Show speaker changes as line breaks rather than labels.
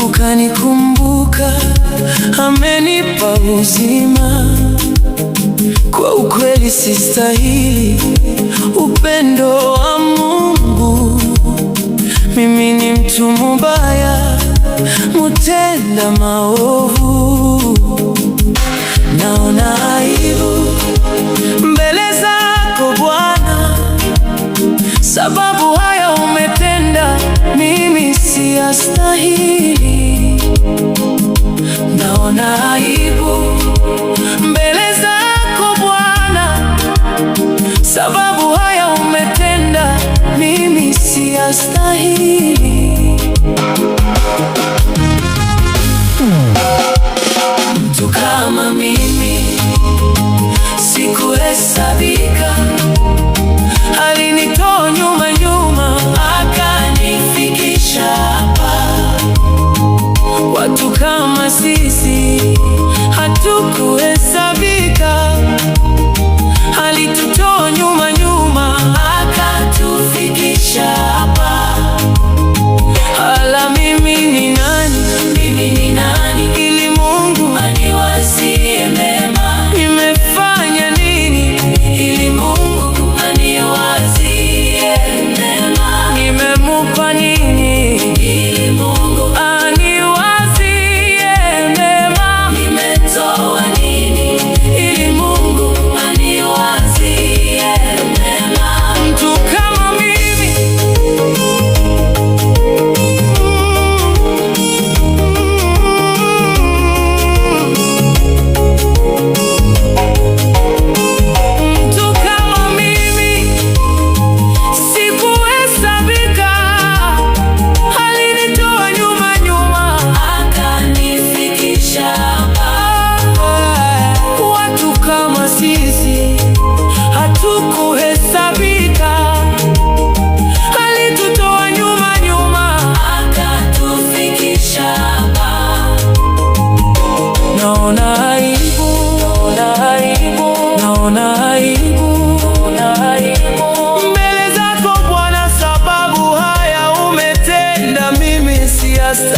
ukanikumbuka, amenipa uzima. Kwa ukweli sistahili upendo wa Mungu. Mimi ni mtu mubaya, mutenda maovu. Naona aibu mbele zako Bwana, sababu haya umetenda, mimi siyastahili. Naona aibu mbele zako Bwana, sababu haya umetenda, mimi siyastahili. Mtu kama mimi sikuhesabika, alinitoa nyuma, akanifikisha hapa. Watu kama sisi hatukuhesabika, alitutoa nyuma, akatufikisha hapa. Hala, mimi ni nani? Mimi ni nani ili Mungu aniwazie mema? Nimefanya nini ili Mungu aniwazie mema? Nimemupa nini ili Mungu aniwazie mema? Nimetoa nini ili Mungu aniwazie mema? Mtu kama mimi hatukuhesabika, alitutoa nyuma, akatufikisha hapa. Naona aibu mbele zako Bwana, sababu haya umetenda, mimi siyastahili.